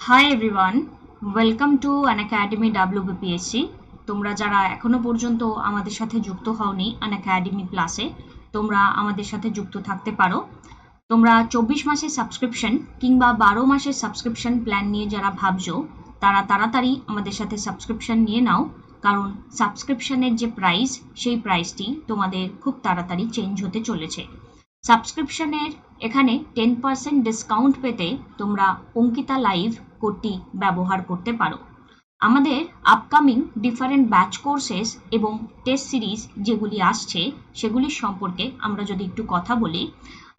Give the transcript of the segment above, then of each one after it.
Hi everyone, welcome to Unacademy WBPSC। তোমরা যারা এখনো পর্যন্ত আমাদের সাথে যুক্ত হওনি আনএকাডেমি প্লাসে, তোমরা আমাদের সাথে যুক্ত থাকতে পারো। তোমরা 24 মাসের সাবস্ক্রিপশন কিংবা 12 মাসের সাবস্ক্রিপশন প্ল্যান নিয়ে যারা ভাবছো, তারা তাড়াতাড়ি আমাদের সাথে সাবস্ক্রিপশন নিয়ে নাও, কারণ সাবস্ক্রিপশনের যে প্রাইস, সেই প্রাইসটি তোমাদের খুব তাড়াতাড়ি চেঞ্জ হতে চলেছে। সাবস্ক্রিপশনের এখানে 10% ডিসকাউন্ট পেতে তোমরা অঙ্কিতা লাইভ কোডটি ব্যবহার করতে পারো। আমাদের আপকামিং ডিফারেন্ট ব্যাচ কোর্সেস এবং টেস্ট সিরিজ যেগুলি আসছে সেগুলির সম্পর্কে আমরা যদি একটু কথা বলি,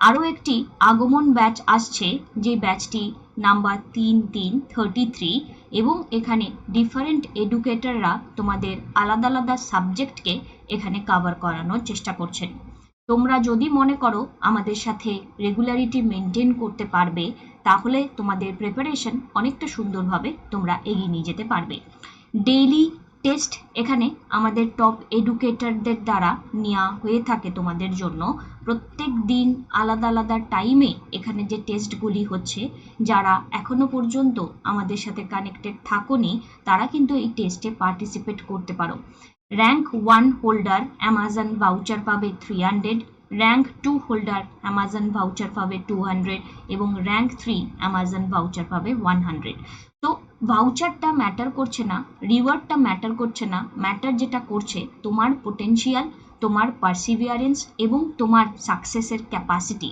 আরও একটি আগমন ব্যাচ আসছে, যে ব্যাচটি নাম্বার 3333, এবং এখানে ডিফারেন্ট এডুকেটররা তোমাদের আলাদা আলাদা সাবজেক্টকে এখানে কভার করানোর চেষ্টা করছেন। তোমরা যদি মনে করো আমাদের সাথে রেগুলারিটি মেনটেন করতে পারবে, তাহলে তোমাদের প্রিপারেশন অনেকটা সুন্দরভাবে তোমরা এগিয়ে নিয়ে যেতে পারবে। ডেইলি টেস্ট এখানে আমাদের টপ এডুকেটরদের দ্বারা নেওয়া হয়ে থাকে তোমাদের জন্য। প্রত্যেক দিন আলাদা আলাদা টাইমে এখানে যে টেস্টগুলি হচ্ছে, যারা এখনো পর্যন্ত আমাদের সাথে কানেক্টেড থাকোনি তারা কিন্তু এই টেস্টে পার্টিসিপেট করতে পারো। র্যাঙ্ক 1 হোল্ডার অ্যামাজন ভাউচার পাবে 300, র্যাঙ্ক 2 হোল্ডার অ্যামাজন ভাউচার পাবে 200 এবং র্যাঙ্ক 3 অ্যামাজন ভাউচার পাবে 100। তো ভাউচারটা ম্যাটার করছে না, রিওয়ার্ডটা ম্যাটার করছে না, ম্যাটার যেটা করছে তোমার পোটেনশিয়াল, তোমার পারসিভিয়ারেন্স এবং তোমার সাকসেসের ক্যাপাসিটি।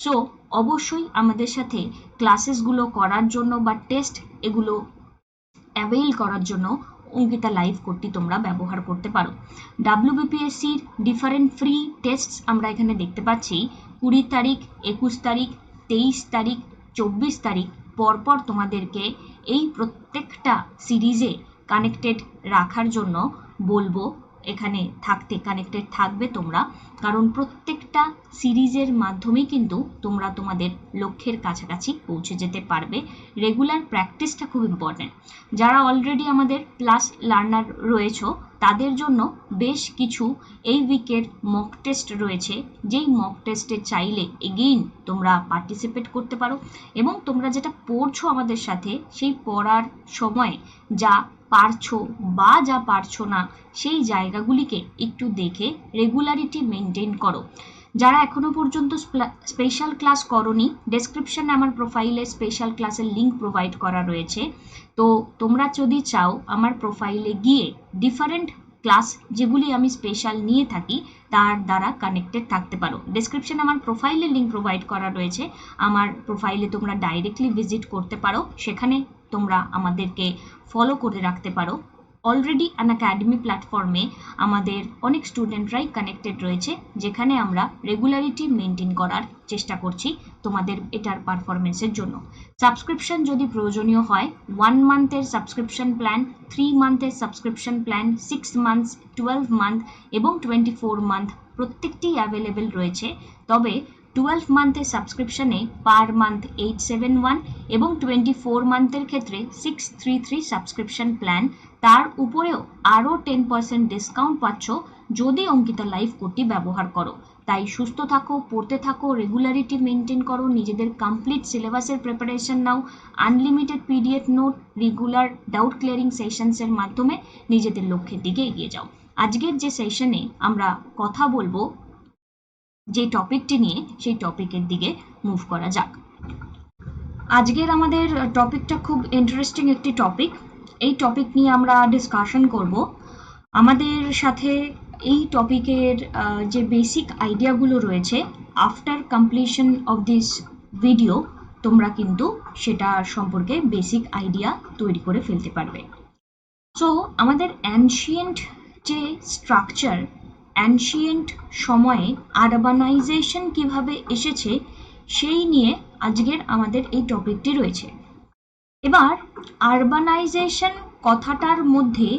সো অবশ্যই আমাদের সাথে ক্লাসেসগুলো করার জন্য বা টেস্ট এগুলো অ্যাভেইল করার জন্য অঙ্কিতা লাইভ কোডটি তোমরা ব্যবহার করতে পারো। WBPSCর ডিফারেন্ট ফ্রি টেস্ট আমরা এখানে দেখতে পাচ্ছি। 20 তারিখ, 21 তারিখ, 23 তারিখ, 24 তারিখ পরপর তোমাদেরকে এই প্রত্যেকটা সিরিজে কানেক্টেড রাখার জন্য বলবো। এখানে থাকতে কানেক্টেড থাকবে তোমরা, কারণ প্রত্যেকটা সিরিজের মাধ্যমেই কিন্তু তোমরা তোমাদের লক্ষ্যের কাছাকাছি পৌঁছে যেতে পারবে। রেগুলার প্র্যাকটিসটা খুব ইম্পর্টেন্ট। যারা অলরেডি আমাদের প্লাস লার্নার রয়েছে তাদের জন্য বেশ কিছু এই উইকের মক টেস্ট রয়েছে, যেই মক টেস্টে চাইলে এগেইন তোমরা পার্টিসিপেট করতে পারো এবং তোমরা যেটা পড়ছো আমাদের সাথে, সেই পড়ার সময় যা পারছো বা যা পারছো না সেই জায়গাগুলিকে একটু দেখে রেগুলারিটি মেনটেন করো। যারা এখনো পর্যন্ত স্পেশাল ক্লাস করোনি, ডেসক্রিপশনে আমার প্রোফাইলে স্পেশাল ক্লাসের লিঙ্ক প্রোভাইড করা রয়েছে। তো তোমরা যদি চাও আমার প্রোফাইলে গিয়ে ডিফারেন্ট ক্লাস যেগুলি আমি স্পেশাল নিয়ে থাকি তার দ্বারা কানেক্টেড থাকতে পারো। ডেসক্রিপশনে আমার প্রোফাইলে লিঙ্ক প্রোভাইড করা রয়েছে, আমার প্রোফাইলে তোমরা ডাইরেক্টলি ভিজিট করতে পারো, সেখানে তোমরা আমাদেরকে ফলো করে রাখতে পারো। অলরেডি আনএকাডেমি প্ল্যাটফর্মে আমাদের অনেক স্টুডেন্টরাই কানেক্টেড রয়েছে, যেখানে আমরা রেগুলারিটি মেনটেন করার চেষ্টা করছি তোমাদের এটার পারফরমেন্সের জন্য। সাবস্ক্রিপশন যদি প্রয়োজনীয় হয়, 1 মান্থের সাবস্ক্রিপশন প্ল্যান, 3 মান্থের সাবস্ক্রিপশন প্ল্যান, 6 মান্থস, 12 মান্থ এবং 24 মান্থ প্রত্যেকটি অ্যাভেলেবেল রয়েছে। তবে 12 মান্থের সাবস্ক্রিপশনে পার মান্থ 871 এবং 24 মান্থের ক্ষেত্রে 633 সাবস্ক্রিপশন প্ল্যান, তার উপরেও আরও 10% ডিসকাউন্ট পাচ্ছ যদি অঙ্কিতা লাইভ কোডটি ব্যবহার করো। তাই সুস্থ থাকো, পড়তে থাকো, রেগুলারিটি মেনটেন করো, নিজেদের কমপ্লিট সিলেবাসের প্রিপারেশন নাও, unlimited PDF note, regular doubt clearing সেশনসের মাধ্যমে নিজেদের লক্ষ্যের দিকে এগিয়ে যাও। আজকের যে সেশনে আমরা কথা বলবো যে টপিকটি নিয়ে, সেই টপিকের দিকে মুভ করা যাক। আজকের আমাদের টপিকটা খুব ইন্টারেস্টিং একটি টপিক। এই টপিক নিয়ে আমরা ডিসকাশন করব। আমাদের সাথে এই টপিকের যে বেসিক আইডিয়াগুলো রয়েছে, after completion of this video তোমরা কিন্তু সেটা সম্পর্কে বেসিক আইডিয়া তৈরি করে ফেলতে পারবে। সো আমাদের অ্যানশিয়েন্ট যে স্ট্রাকচার, অ্যানশিয়েন্ট সময়ে আরবানাইজেশন কিভাবে এসেছে সেই নিয়ে আজকের আমাদের এই টপিকটি রয়েছে। এবার আরবানাইজেশন কথাটার মধ্যে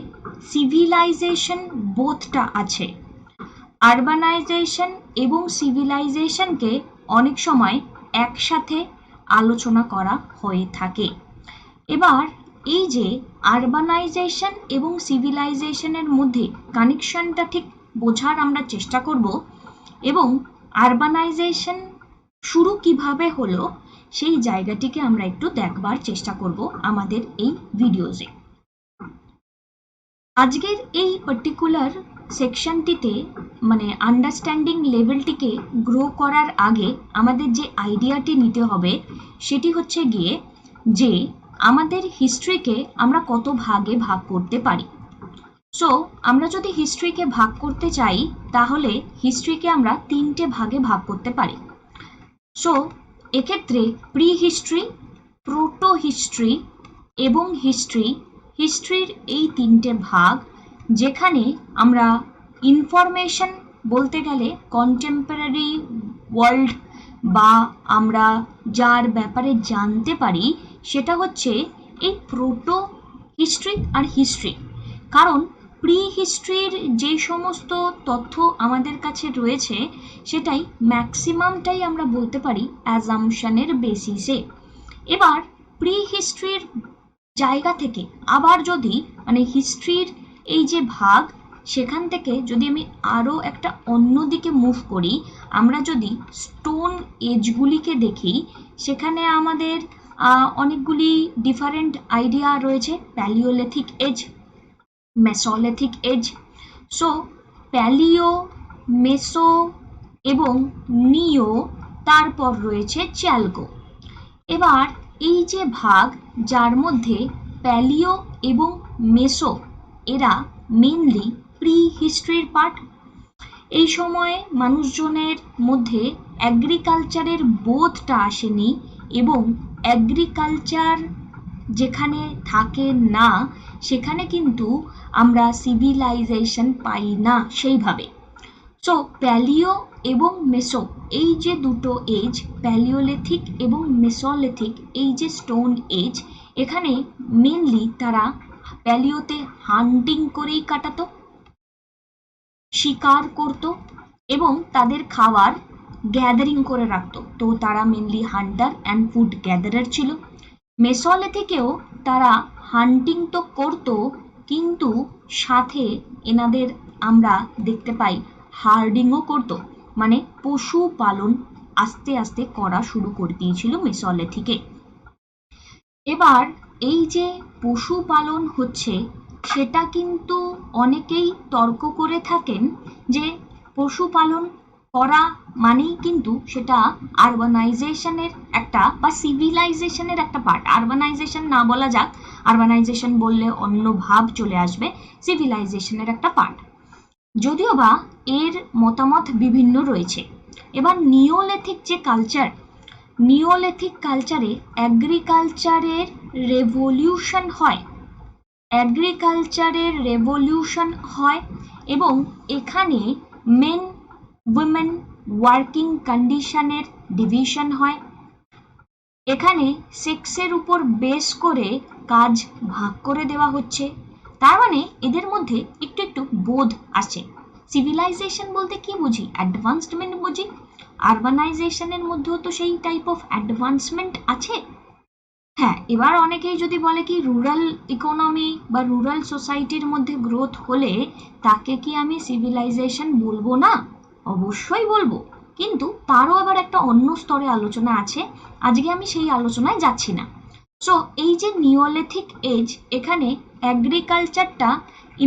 সিভিলাইজেশন বোথটা আছে। আরবানাইজেশন এবং সিভিলাইজেশনকে অনেক সময় একসাথে আলোচনা করা হয়ে থাকে। এবার এই যে আরবানাইজেশন এবং সিভিলাইজেশনের মধ্যে কানেকশনটা ঠিক বোঝার আমরা চেষ্টা করব, এবং আরবানাইজেশন শুরু কিভাবে হলো সেই জায়গাটিকে আমরা একটু দেখবার চেষ্টা করব আমাদের এই ভিডিওতে। আজকের এই পার্টিকুলার সেকশনটিতে মানে আন্ডারস্ট্যান্ডিং লেভেলটিকে গ্রো করার আগে আমাদের যে আইডিয়াটি নিতে হবে সেটি হচ্ছে গিয়ে যে আমাদের হিস্ট্রিকে আমরা কত ভাগে ভাগ করতে পারি। সো আমরা যদি হিস্ট্রিকে ভাগ করতে চাই তাহলে হিস্ট্রিকে আমরা 3টে ভাগে ভাগ করতে পারি। সো এক্ষেত্রে প্রি হিস্ট্রি, প্রোটো হিস্ট্রি এবং হিস্ট্রির এই 3টে ভাগ, যেখানে আমরা ইনফরমেশন বলতে গেলে কন্টেম্পোরারি ওয়ার্ল্ড বা আমরা যার ব্যাপারে জানতে পারি সেটা হচ্ছে এই প্রোটো হিস্ট্রি আর হিস্ট্রি। কারণ প্রি হিস্ট্রির যে সমস্ত তথ্য আমাদের কাছে রয়েছে সেটাই ম্যাক্সিমামটাই আমরা বলতে পারি অ্যাজাম্পশনের বেসিসে। এবার প্রি হিস্ট্রির জায়গা থেকে আবার যদি মানে হিস্ট্রির এই যে ভাগ সেখান থেকে যদি আমি আরও একটা অন্য দিকে মুভ করি, আমরা যদি স্টোন এজগুলিকে দেখি সেখানে আমাদের অনেকগুলি ডিফারেন্ট আইডিয়া রয়েছে। Paleolithic age, mesolithic age. So paleo, meso এবং নিও, তারপর রয়েছে চ্যালকো। এবার এই যে ভাগ যার মধ্যে প্যালিও এবং মেসো এরা মেনলি প্রি হিস্ট্রির পার্ট। এই সময়ে মানুষজনের মধ্যে অ্যাগ্রিকালচারের বোধটা আসেনি এবং অ্যাগ্রিকালচার যেখানে থাকে না সেখানে কিন্তু আমরা সিভিলাইজেশন পাই না সেইভাবে। সো প্যালিও এবং মেসো এই যে দুটো এজ, প্যালিওলিথিক এবং মেসোলিথিক এই যে স্টোন এজ, এখানে মেনলি তারা প্যালিওতে হান্টিং করেই কাটাতো, শিকার করত এবং তাদের খাবার গ্যাদারিং করে রাখতো। তো তারা mainly Hunter and food gatherer ছিল। মেসোলিথিকেও তারা হান্টিং তো করতো কিন্তু সাথে এনাদের আমরা দেখতে পাই হার্ডিংও করতো, মানে পশু পালন আস্তে আস্তে করা শুরু করে দিয়েছিল মেসোলিথিকে। এবার এই যে পশুপালন হচ্ছে সেটা কিন্তু অনেকেই তর্ক করে থাকেন যে পশুপালন করা মানেই কিন্তু সেটা আরবানাইজেশনের একটা বা সিভিলাইজেশনের একটা পার্ট। আরবানাইজেশন না বলা যাক, আরবানাইজেশন বললে অন্য ভাব চলে আসবে, সিভিলাইজেশনের একটা পার্ট। যদিও বা এর মতামত বিভিন্ন রয়েছে। এবার নিওলিথিক যে কালচার, নিওলিথিক কালচারে অ্যাগ্রিকালচারের রেভলিউশন হয়, এবং এখানে মেন উইমেন ওয়ার্কিং কন্ডিশনের ডিভিশন হয়। এখানে সেক্সের উপর বেস করে কাজ ভাগ করে দেওয়া হচ্ছে। তার মানে এদের মধ্যে একটু একটু বোধ আছে। সিভিলাইজেশন বলতে কি বুঝি? অ্যাডভান্সমেন্ট বুঝি। আরবানাইজেশনের মধ্যেও তো সেই টাইপ অফ অ্যাডভান্সমেন্ট আছে। হ্যাঁ, এবার অনেকেই যদি বলে কি রুরাল ইকোনমি বা রুরাল সোসাইটির মধ্যে গ্রোথ হলে তাকে কি আমি সিভিলাইজেশন বলবো না? অবশ্যই বলবো, কিন্তু তারও আবার একটা অন্য স্তরে আলোচনা আছে, আজকে আমি সেই আলোচনায় যাচ্ছি না। সো এই যে নিওলিথিক এজ, এখানে অ্যাগ্রিকালচারটা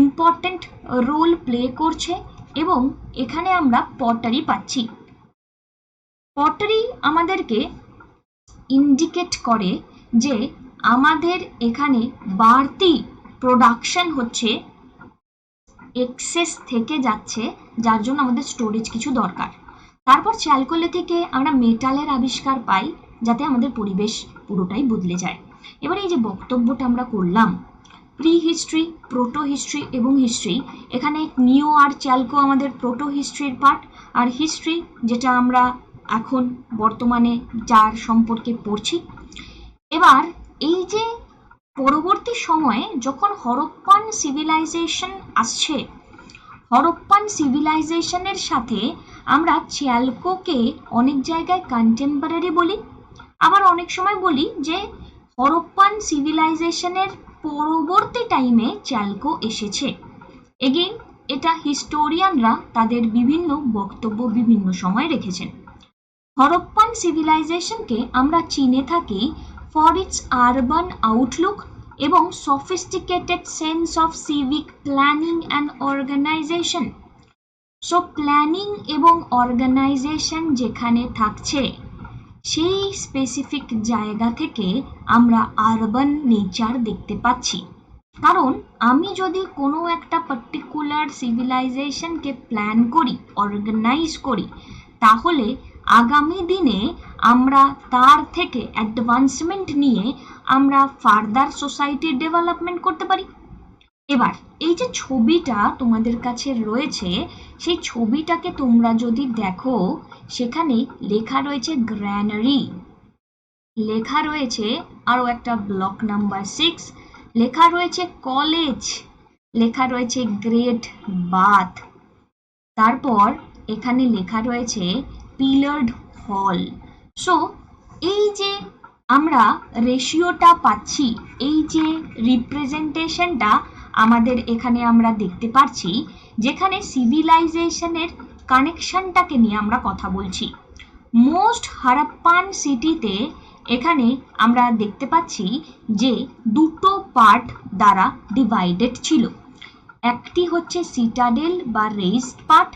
ইম্পর্টেন্ট রোল প্লে করছে এবং এখানে আমরা পটারি পাচ্ছি। পটারি আমাদেরকে ইন্ডিকেট করে যে আমাদের এখানে বাড়তি প্রোডাকশন হচ্ছে, এক্সেস থেকে যাচ্ছে, যার জন্য আমাদের স্টোরেজ কিছু দরকার। তারপর চ্যালকোলিথিকে আমরা মেটালের আবিষ্কার পাই যাতে আমাদের পরিবেশ পুরোটাই বদলে যায়। এবার এই যে বক্তব্যটা আমরা করলাম প্রি হিস্ট্রি, প্রোটো হিস্ট্রি এবং হিস্ট্রি, এখানে নিও আর চ্যালকো আমাদের প্রোটো হিস্ট্রির পার্ট, আর হিস্ট্রি যেটা আমরা এখন বর্তমানে যার সম্পর্কে পড়ছি। এবার এই যে পরবর্তী সময়ে যখন হরপ্পান সিভিলাইজেশন আসছে, হরপ্পান সিভিলাইজেশনের সাথে আমরা চ্যালকোকে অনেক জায়গায় কন্টেম্পোরারি বলি, আবার অনেক সময় বলি যে হরপ্পান সিভিলাইজেশনের পরবর্তী টাইমে চ্যালকো এসেছে। এগেইন এটা হিস্টোরিয়ানরা তাদের বিভিন্ন বক্তব্য বিভিন্ন সময় রেখেছেন। হরপ্পান সিভিলাইজেশনকে আমরা চিনে থাকি ফর ইটস আরবান আউটলুক এবং sophisticated sense of civic planning and organisation. So planning এবং অর্গানাইজেশন যেখানে থাকছে সেই স্পেসিফিক জায়গা থেকে আমরা আরবান নেচার দেখতে পাচ্ছি। কারণ আমি যদি কোনো একটা পার্টিকুলার সিভিলাইজেশনকে প্ল্যান করি, অর্গানাইজ করি, তাহলে আগামী দিনে আমরা তার থেকে অ্যাডভান্সমেন্ট নিয়ে আমরা ফার্দার সোসাইটির ডেভেলপমেন্ট করতে পারি। এবার এই যে ছবিটা তোমাদের কাছে রয়েছে, সেই ছবিটাকে তোমরা যদি দেখো, সেখানে লেখা রয়েছে গ্র্যানারি, লেখা রয়েছে আরও একটা ব্লক নাম্বার 6, লেখা রয়েছে কলেজ, লেখা রয়েছে গ্রেট বাথ, তারপর এখানে লেখা রয়েছে পিলার্ড হল। সো এই যে আমরা রেশিওটা পাচ্ছি, এই যে রিপ্রেজেন্টেশনটা আমাদের এখানে আমরা দেখতে পাচ্ছি, যেখানে সিভিলাইজেশনের কানেকশনটাকে নিয়ে আমরা কথা বলছি। মোস্ট হারাপ্পান সিটিতে এখানে আমরা দেখতে পাচ্ছি যে দুটো পার্ট দ্বারা ডিভাইডেড ছিল। একটি হচ্ছে সিটাডেল বা রেইজড পার্ট।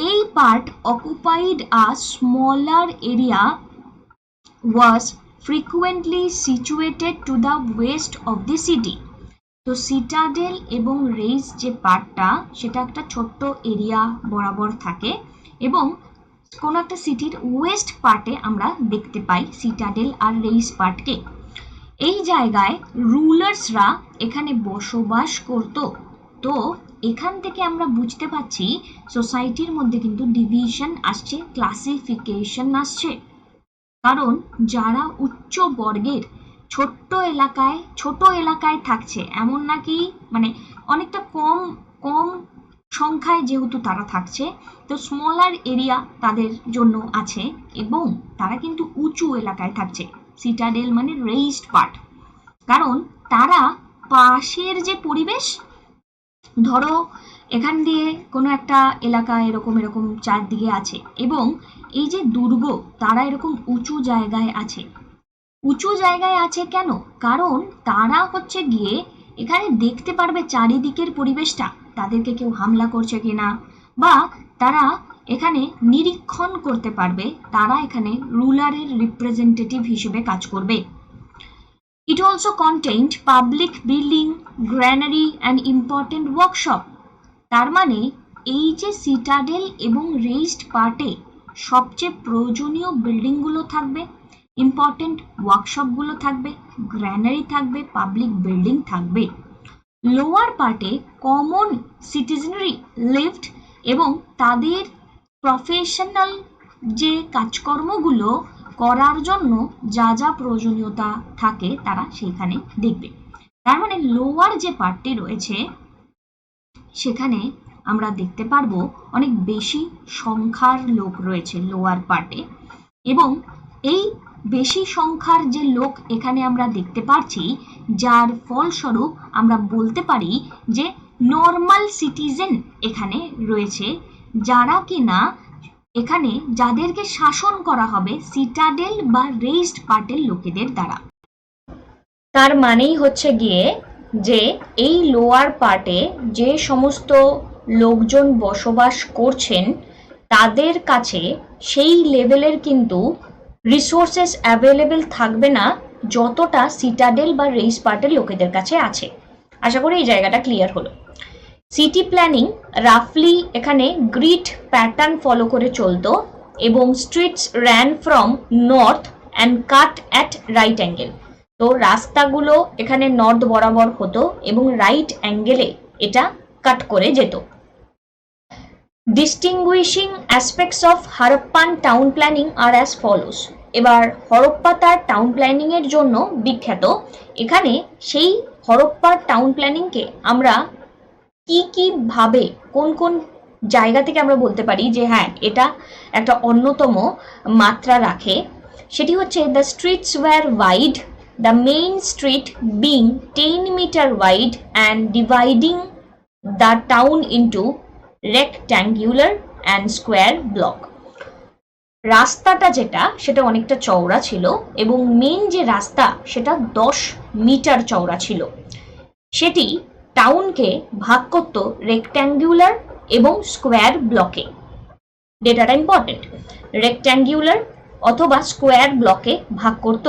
এই part occupied a smaller area was frequently situated to the West of the city. তো সিটাডেল এবং রেইজ যে পার্টটা, সেটা একটা ছোট্ট এরিয়া বরাবর থাকে এবং কোনো একটা সিটির ওয়েস্ট পার্টে আমরা দেখতে পাই সিটাডেল আর রেইজ পার্টকে। এই জায়গায় রুলার্সরা এখানে বসবাস করত। তো এখান থেকে আমরা বুঝতে পারছি সোসাইটির মধ্যে কিন্তু ডিভিশন আসছে, ক্লাসিফিকেশন আসছে। কারণ যারা উচ্চ বর্গের ছোট এলাকায় থাকছে, এমন নাকি মানে অনেকটা কম সংখ্যায় যেহেতু তারা থাকছে, তো স্মলার এরিয়া তাদের জন্য আছে এবং তারা কিন্তু উঁচু এলাকায় থাকছে, সিটাডেল মানে রেইজড পার্ট। কারণ তারা পাশের যে পরিবেশ, ধরো এখান দিয়ে কোনো একটা এলাকা এরকম চারদিকে আছে এবং এই যে দুর্গ, তারা এরকম উঁচু জায়গায় আছে। উঁচু জায়গায় আছে কেন? কারণ তারা হচ্ছে গিয়ে এখানে দেখতে পারবে চারিদিকের পরিবেশটা, তাদেরকে কেউ হামলা করছে কিনা, বা তারা এখানে নিরীক্ষণ করতে পারবে, তারা এখানে রুলারের রিপ্রেজেন্টেটিভ হিসেবে কাজ করবে। It also contained public building, granary and important workshop. তার মানে এই যে সিটাডেল এবং রেইজড পার্টে সবচেয়ে প্রয়োজনীয় বিল্ডিংগুলো থাকবে, ইম্পর্টেন্ট ওয়ার্কশপগুলো থাকবে, গ্র্যানারি থাকবে, পাবলিক বিল্ডিং থাকবে। লোয়ার পার্টে কমন সিটিজেনরি লিভড এবং তাদের প্রফেশনাল যে কাজকর্মগুলো করার জন্য যা যা প্রয়োজনীয়তা থাকে তারা সেখানে দেখবে। তার মানে লোয়ার যে পার্টটি রয়েছে সেখানে আমরা দেখতে পারবো অনেক বেশি সংখ্যার লোক রয়েছে লোয়ার পার্টে, এবং এই বেশি সংখ্যার যে লোক এখানে আমরা দেখতে পাচ্ছি, যার ফলস্বরূপ আমরা বলতে পারি যে নর্মাল সিটিজেন এখানে রয়েছে, যারা কিনা এখানে যাদেরকে শাসন করা হবে সিটাডেল বা রেইজড পার্টের লোকেদের দ্বারা। তার মানেই হচ্ছে গিয়ে যে এই লোয়ার পার্টে যে সমস্ত লোকজন বসবাস করছেন তাদের কাছে সেই লেভেলের কিন্তু রিসোর্সেস অ্যাভেলেবেল থাকবে না যতটা সিটাডেল বা রেইজ পার্টের লোকেদের কাছে আছে। আশা করি এই জায়গাটা ক্লিয়ার হলো। সিটি প্ল্যানিং রাফলি এখানে গ্রিড প্যাটার্ন ফলো করে চলতো এবং streets ran from north and cut at right angle. তো রাস্তাগুলো এখানে নর্থ বরাবর হতো এবং রাইট অ্যাঙ্গেলে এটা কাট করে যেত। Distinguishing aspects of Harappan town planning are as follows. এবার হরপ্পা তার টাউন প্ল্যানিং এর জন্য বিখ্যাত। এখানে সেই হরপ্পার টাউন প্ল্যানিংকে আমরা কি ভাবে কোন জায়গা থেকে আমরা বলতে পারি যে হ্যাঁ এটা একটা অন্যতম মাত্রা রাখে, সেটি হচ্ছে the streets were wide, the main street being 10 metre wide and dividing the town into rectangular and square block. রাস্তাটা যেটা সেটা অনেকটা চওড়া ছিল এবং মেন যে রাস্তা সেটা 10 মিটার চওড়া ছিল। সেটি টাউনকে ভাগ করত রেক্ট্যাঙ্গুলার এবং স্কোয়ার ব্লকে। ডেটাটা ইম্পর্টেন্ট, রেক্ট্যাঙ্গুলার অথবা স্কোয়ার ব্লকে ভাগ করত।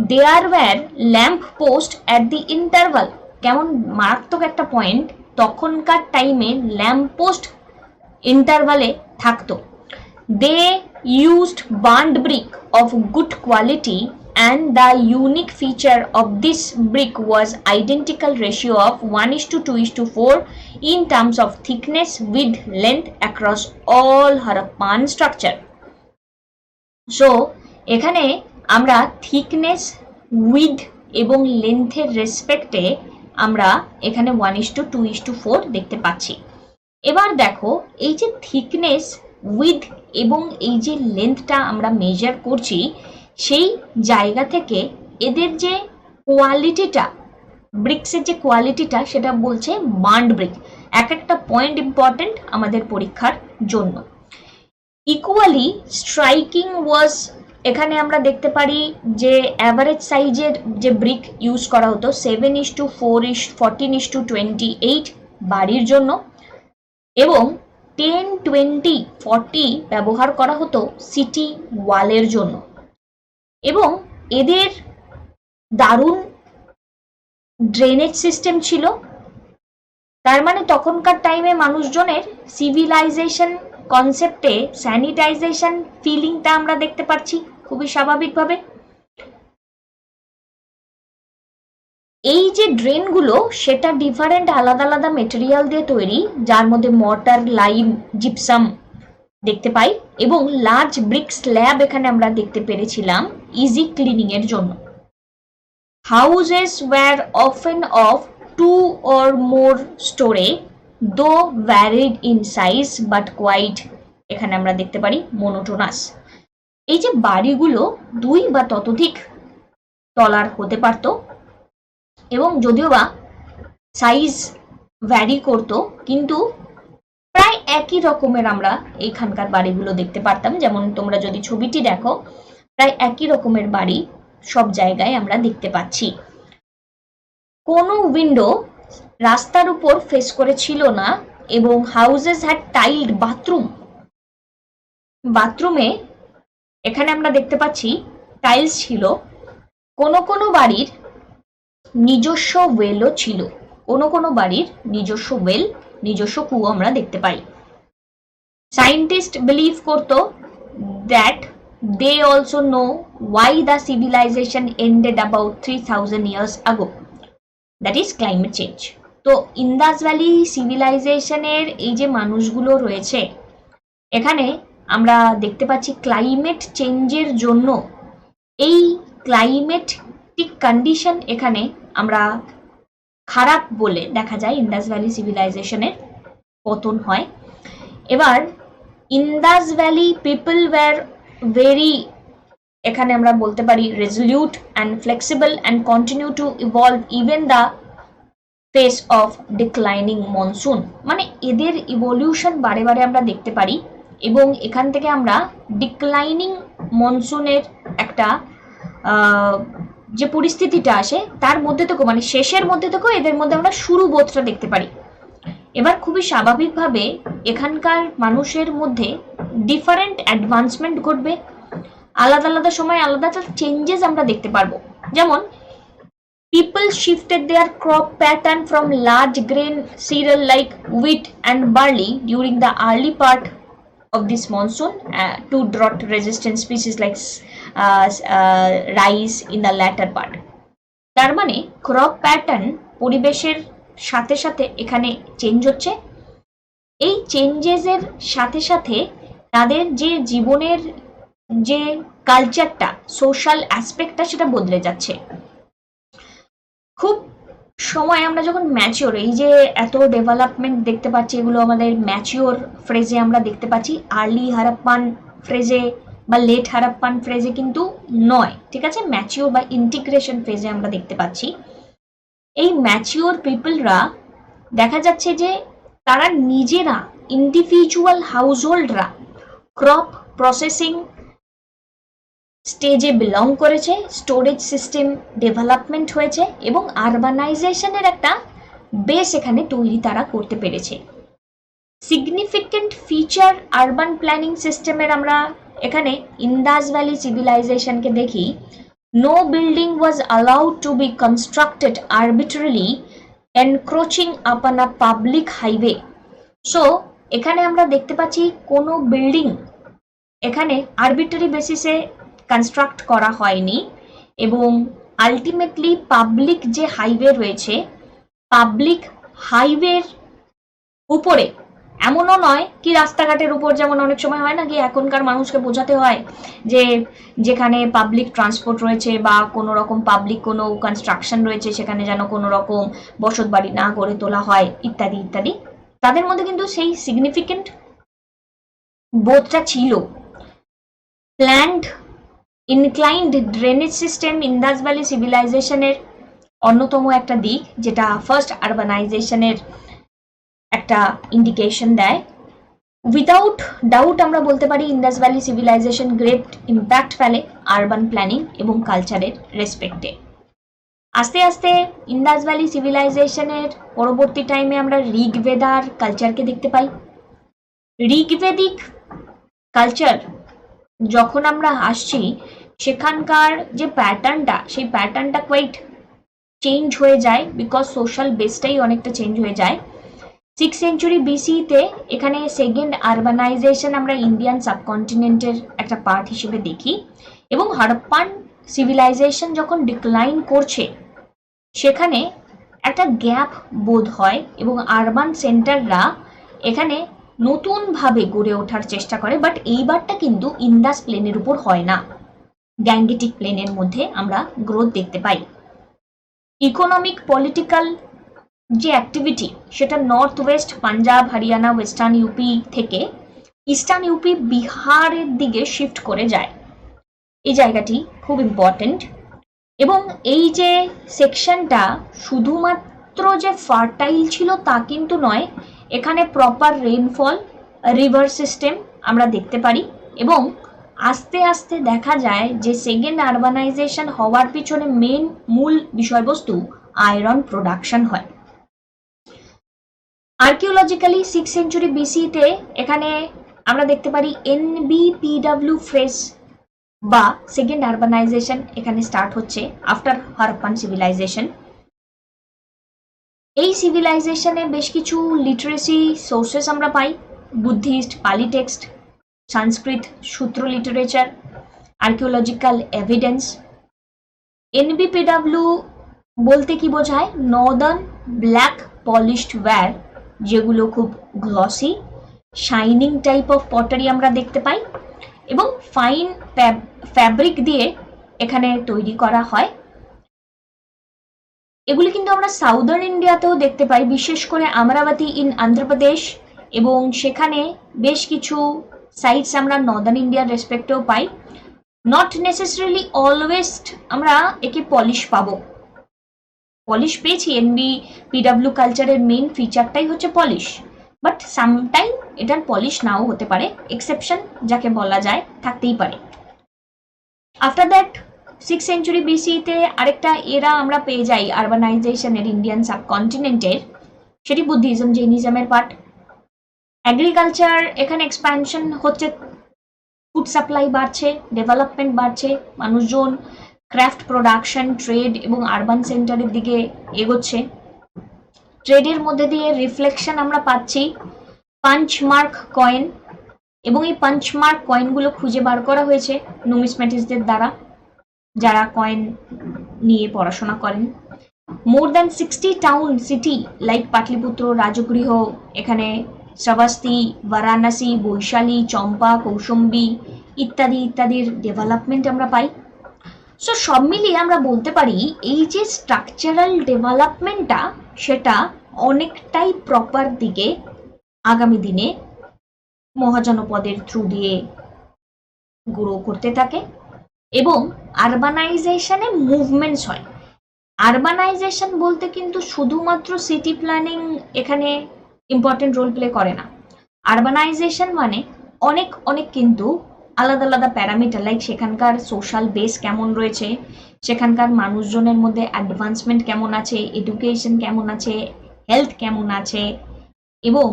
There were lamp post at the interval, কেমন মারাত্মক একটা পয়েন্ট, তখনকার টাইমে ল্যাম্প পোস্ট ইন্টারভালে থাকতো। দে used burnt brick of good quality, and the unique feature of this brick was identical ratio of 1:2:4 in terms of thickness, width, length across all Harappan structure. So এখানে আমরা thickness, with এবং লেন্থের রেসপেক্টে আমরা এখানে 1:2:4 দেখতে পাচ্ছি। এবার দেখো এই যে থিকনেস, উইথ এবং এই যে লেন্থটা আমরা মেজার করছি, সেই জায়গা থেকে এদের যে কোয়ালিটিটা, ব্রিক্সের যে কোয়ালিটিটা সেটা বলছে বার্নড ব্রিক। এক একটা পয়েন্ট ইম্পর্টেন্ট আমাদের পরীক্ষার জন্য। ইকুয়ালি স্ট্রাইকিং ওয়াজ, এখানে আমরা দেখতে পারি যে অ্যাভারেজ সাইজের যে ব্রিক ইউজ করা হতো 7:4:14:28 বাড়ির জন্য, এবং 10, 20, 40 ব্যবহার করা হতো সিটি ওয়ালের জন্য। এবং এদের দারুণ ড্রেনেজ সিস্টেম ছিল। তার মানে তখনকার টাইমে মানুষজনের সিভিলাইজেশন কনসেপ্টে স্যানিটাইজেশন ফিলিংটা আমরা দেখতে পাচ্ছি খুবই স্বাভাবিকভাবে। এই যে ড্রেনগুলো সেটা ডিফারেন্ট আলাদা আলাদা মেটেরিয়াল দিয়ে তৈরি, যার মধ্যে মর্টার, লাইম, জিপসাম দেখতে পাই, এবং লার্জ ব্রিক স্ল্যাব এখানে আমরা দেখতে পেরেছিলাম ইজি ক্লিনিং এর জন্য। Houses were often of 2 or more story, though varied in size but quite, এখানে আমরা দেখতে পারি মোনোটোনাস। এই যে বাড়িগুলো 2 বা ততোধিক তলার হতে পারত, এবং যদিও বা সাইজ ভ্যারি করত, কিন্তু প্রায় একই রকমের আমরা এইখানকার বাড়িগুলো দেখতে পারতাম। যেমন তোমরা যদি ছবিটি দেখো, প্রায় একই রকমের বাড়ি সব জায়গায় আমরা দেখতে পাচ্ছি। কোনো উইন্ডো রাস্তার উপর ফেস করে ছিল না, এবং হাউসেস হ্যাড টাইলড বাথরুম। বাথরুমে এখানে আমরা দেখতে পাচ্ছি টাইলস ছিল। কোনো কোনো বাড়ির নিজস্ব ওয়েলও ছিল, কোনো কোনো বাড়ির নিজস্ব ওয়েল, নিজস্ব কুয়ো আমরা দেখতে পাই। সায়েন্টিস্ট বিলিভ করতো that they also know why the civilisation ended about 3000 years ago, that is climate change. তো ইন্দাস ভ্যালি সিভিলাইজেশনের এই যে মানুষগুলো রয়েছে, এখানে আমরা দেখতে পাচ্ছি ক্লাইমেট চেঞ্জের জন্য এই ক্লাইমেটিক কন্ডিশন এখানে আমরা খারাপ বলে দেখা যায় ইন্দাস ভ্যালি সিভিলাইজেশনের পতন হয়। এবার Indus valley people were very, এখানে আমরা বলতে পারি resolute and flexible and continue to evolve even the face of declining monsoon. মানে এদের ইভলিউশন বারে বারে আমরা দেখতে পারি, এবং এখান থেকে আমরা ডিক্লাইনিং মনসুনের একটা যে পরিস্থিতিটা আসে তার মধ্যে থেকেও, মানে শেষের মধ্যে থেকেও এদের মধ্যে আমরা শুরু বোধটা দেখতে পারি। এবার খুবই স্বাভাবিকভাবে এখানকার মানুষের মধ্যে ডিফারেন্ট অ্যাডভান্সমেন্ট ঘটবে, আলাদা আলাদা সময় আলাদা চেঞ্জেস আমরা দেখতে পারবো। যেমন people shifted their crop pattern from large grain cereal like wheat and barley during the early part of this monsoon to drought resistant species like rice in the latter part. তার মানে crop pattern পরিবেশের সাথে সাথে এখানে change হচ্ছে। এই চেঞ্জেসের সাথে সাথে তাদের যে জীবনের যে কালচারটা, সোশ্যাল অ্যাসপেক্টটা সেটা বদলে যাচ্ছে। খুব সময় আমরা যখন ম্যাচিওর, এই যে এত ডেভেলপমেন্ট দেখতে পাচ্ছি, এগুলো আমাদের ম্যাচিওর ফ্রেজে আমরা দেখতে পাচ্ছি, আর্লি হারাপ্পান ফ্রেজে বা লেট হারাপ্পান ফ্রেজে কিন্তু নয়, ঠিক আছে? ম্যাচিওর বা ইন্টিগ্রেশন ফেজে আমরা দেখতে পাচ্ছি। এই ম্যাচিওর পিপলরা দেখা যাচ্ছে যে তারা নিজেরা ইন্ডিভিজুয়াল হাউসহোল্ডরা ক্রপ প্রসেসিং স্টেজে বিলং করেছে, স্টোরেজ সিস্টেম ডেভেলপমেন্ট হয়েছে এবং আরবানাইজেশনের একটা বেস এখানে তৈরি তারা করতে পেরেছে। সিগনিফিকেন্ট ফিচার আরবান প্ল্যানিং সিস্টেমের আমরা এখানে ইন্দাস ভ্যালি সিভিলাইজেশনকে দেখি। No building was allowed to be constructed arbitrarily encroaching upon a public highway. So এখানে আমরা দেখতে পাচ্ছি কোনো বিল্ডিং এখানে আরবিট্রারি বেসিসে কনস্ট্রাক্ট করা হয়নি এবং আলটিমেটলি পাবলিক যে হাইওয়ে রয়েছে, পাবলিক হাইওয়ের উপরে, এমনও নয় কি রাস্তাঘাটের উপর যেমন অনেক সময় হয় না কি এখনকার মানুষকে বোঝাতে হয় যে যেখানে পাবলিক ট্রান্সপোর্ট রয়েছে বা কোনো রকম পাবলিক কোনো কনস্ট্রাকশন রয়েছে সেখানে যেন কোনো রকম বসত বাড়ি না গড়ে তোলা হয় ইত্যাদি ইত্যাদি। তাদের মধ্যে কিন্তু সেই সিগনিফিকেন্ট বোধটা ছিল। Planned inclined drainage system Indus valley সিভিলাইজেশনের অন্যতম একটা দিক, যেটা ফার্স্ট আরবানাইজেশনের একটা ইন্ডিকেশন দেয়। উইদাউট ডাউট আমরা বলতে পারি Indus valley civilisation great impact ফেলে আরবান প্ল্যানিং এবং কালচারের রেসপেক্টে। আস্তে আস্তে ইন্দাস ভ্যালি সিভিলাইজেশনের পরবর্তী টাইমে আমরা ঋগ্বেদার কালচারকে দেখতে পাই। ঋগ্বেদিক কালচার যখন আমরা আসছি সেখানকার যে প্যাটার্নটা, সেই প্যাটার্নটা কোয়াইট চেঞ্জ হয়ে যায় বিকজ সোশ্যাল বেসটাই অনেকটা চেঞ্জ হয়ে যায়। 6th সেঞ্চুরি বিসিতে এখানে সেকেন্ড আরবানাইজেশন আমরা ইন্ডিয়ান সাবকন্টিনেন্টের একটা পার্ট হিসেবে দেখি এবং হরপ্পান সিভিলাইজেশন যখন ডিক্লাইন করছে সেখানে একটা গ্যাপ বোধ হয় এবং আরবান সেন্টাররা এখানে নতুনভাবে গড়ে ওঠার চেষ্টা করে। বাট এইবারটা কিন্তু ইন্দাস প্লেনের উপর হয় না, গ্যাঙ্গেটিক প্লেনের মধ্যে আমরা গ্রোথ দেখতে পাই। ইকোনমিক পলিটিক্যাল যে অ্যাক্টিভিটি সেটা north West Punjab, Haryana, western UP থেকে ইস্টার্ন ইউপি, বিহারের দিকে শিফট করে যায়। এই জায়গাটি খুব ইম্পর্টেন্ট এবং এই যে সেকশনটা শুধুমাত্র যে ফার্টাইল ছিল তা কিন্তু নয়, এখানে প্রপার রেইনফল, রিভার সিস্টেম আমরা দেখতে পারি এবং আস্তে আস্তে দেখা যায় যে সেকেন্ড আরবানাইজেশন হওয়ার পিছনে মূল বিষয়বস্তু আয়রন প্রোডাকশন হয়। আর্কিওলজিক্যালি 6th সেঞ্চুরি বিসিতে এখানে আমরা দেখতে পারি এনবিপিডব্লিউ ফেজ বা সেকেন্ড আরবানাইজেশন এখানে স্টার্ট হচ্ছে আফটার হরপ্পান সিভিলাইজেশন। এই সিভিলাইজেশনে বেশ কিছু লিটারেসি সোর্সেস আমরা পাই, বুদ্ধিস্ট, পালি টেক্সট, সংস্কৃত সূত্র লিটারেচার, আর্কিওলজিক্যাল এভিডেন্স। এনবিপিডব্লিউ বলতে কি বোঝায়? নর্দার্ন ব্ল্যাক পলিশড ওয়্যার, যেগুলো খুব glossy shining type of pottery আমরা দেখতে পাই এবং ফাইন ফ্যাব্রিক দিয়ে এখানে তৈরি করা হয়। এগুলি কিন্তু আমরা সাউদার্ন ইন্ডিয়াতেও দেখতে পাই, বিশেষ করে আমরাবতী ইন অন্ধ্রপ্রদেশ, এবং সেখানে বেশ কিছু সাইটস আমরা নর্দার্ন ইন্ডিয়ার রেসপেক্টেও পাই। নট নেসেসারিলি অলওয়েজ আমরা একে পলিশ পাবো। পলিশ পেয়েছি, এনবিপিডব্লিউ কালচারের মেইন ফিচারটাই হচ্ছে পলিশ, বাট সামটাইম এটার পলিশ নাও হতে পারে, এক্সেপশন যাকে বলা যায় থাকতেই পারে। আফটার দ্যাট 6th সেঞ্চুরি বিসিতে আরেকটা এরা আমরা পেয়ে যাই আরবানাইজেশনের ইন্ডিয়ান সাবকন্টিনেন্টের, সেটি বুদ্ধিজম, জৈনিজমের পার্ট। এগ্রিকালচার এখানে এক্সপ্যানশন হচ্ছে, ফুড সাপ্লাই বাড়ছে, ডেভেলপমেন্ট বাড়ছে, মানুষজন ক্রাফট প্রোডাকশন, ট্রেড এবং আরবান সেন্টারের দিকে এগোচ্ছে। ট্রেডের মধ্যে দিয়ে রিফ্লেকশন আমরা পাচ্ছি পাঞ্চমার্ক কয়েন, এবং এই পাঞ্চমার্ক কয়েনগুলো খুঁজে বার করা হয়েছে নুমিসম্যাটিস্টদের দ্বারা, যারা কয়েন নিয়ে পড়াশোনা করেন। More than 60 town city like Pataliputra, Rajgriha, এখানে শ্রাবস্তি, বারাণসী, বৈশালী, চম্পা, কৌশম্বী ইত্যাদি ইত্যাদির ডেভেলপমেন্ট আমরা পাই। সো সব মিলিয়ে আমরা বলতে পারি এই যে স্ট্রাকচারাল ডেভেলপমেন্টটা সেটা অনেকটাই প্রপার দিকে আগামী দিনে মহাজনপদের থ্রু দিয়ে গ্রো করতে থাকে এবং আরবানাইজেশনে মুভমেন্টস হয়। আরবানাইজেশন বলতে কিন্তু শুধুমাত্র সিটি প্ল্যানিং এখানে ইম্পর্টেন্ট রোল প্লে করে না। আরবানাইজেশন মানে অনেক অনেক কিন্তু আলাদা আলাদা প্যারামিটার, লাইক সেখানকার সোশ্যাল বেস কেমন রয়েছে, সেখানকার মানুষজনের মধ্যে অ্যাডভান্সমেন্ট কেমন আছে, এডুকেশন কেমন আছে, হেলথ কেমন আছে, এবং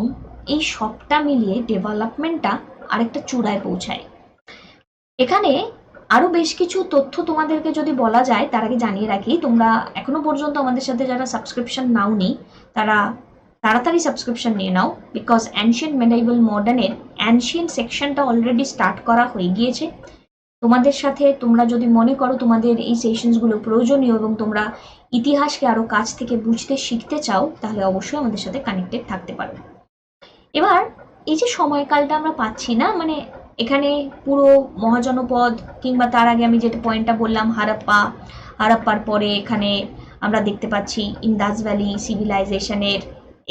এই সবটা মিলিয়ে ডেভেলপমেন্টটা আরেকটা চূড়ায় পৌঁছায়। এখানে আরো বেশ কিছু তথ্য তোমাদেরকে যদি বলা যায়, তার আগে জানিয়ে রাখি, তোমরা এখনো পর্যন্ত আমাদের সাথে যারা সাবস্ক্রিপশন নাওনি তারা তাড়াতাড়ি সাবস্ক্রিপশন নিয়ে নাও, বিকজ অ্যানশিয়েন্ট মেডাইভাল মডার্নের অ্যানশিয়েন্ট সেকশনটা অলরেডি স্টার্ট করা হয়ে গিয়েছে। তোমাদের সাথে তোমরা যদি মনে করো তোমাদের এই সেশনসগুলো প্রয়োজনীয় এবং তোমরা ইতিহাসকে আরো কাছ থেকে বুঝতে শিখতে চাও, তাহলে অবশ্যই আমাদের সাথে কানেক্টেড থাকতে পারো। এবার এই যে সময়কালটা আমরা পাচ্ছি না, মানে এখানে পুরো মহাজনপদ কিংবা তার আগে আমি যেটা পয়েন্টটা বললাম হারাপ্পার পরে এখানে আমরা দেখতে পাচ্ছি ইন্দাস ভ্যালি সিভিলাইজেশনের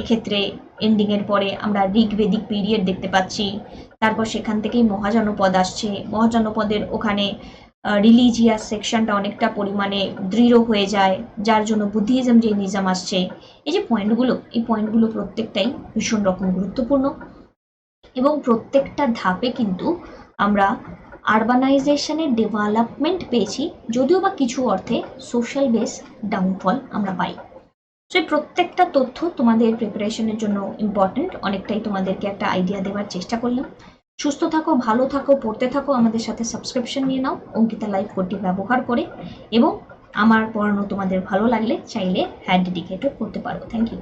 এক্ষেত্রে এন্ডিং এর পরে আমরা ঋগ্বেদিক পিরিয়ড দেখতে পাচ্ছি। তারপর সেখান থেকেই মহাজনপদ আসছে, মহাজনপদের ওখানে রিলিজিয়াস সেকশনটা অনেকটা পরিমাণে দৃঢ় হয়ে যায়, যার জন্য বুদ্ধিজম জৈনিজম আসছে। এই যে পয়েন্টগুলো, এই পয়েন্টগুলো প্রত্যেকটাই ভীষণ রকম গুরুত্বপূর্ণ, এবং প্রত্যেকটা ধাপে কিন্তু আমরা আরবানাইজেশনের ডেভেলপমেন্ট পেয়েছি, যদিও বা কিছু অর্থে সোশ্যাল বেস ডাউনফল আমরা পাই। তো এই প্রত্যেকটা তথ্য তোমাদের প্রিপারেশনের জন্য ইম্পর্টেন্ট, অনেকটাই তোমাদেরকে একটা আইডিয়া দেওয়ার চেষ্টা করলাম। সুস্থ থাকো, ভালো থাকো, পড়তে থাকো, আমাদের সাথে সাবস্ক্রিপশন নিয়ে নাও অঙ্কিতা লাইভ কোডটি ব্যবহার করে, এবং আমার পড়ানো তোমাদের ভালো লাগলে চাইলে হ্যাড ডেডিকেটও করতে পারো। Thank you.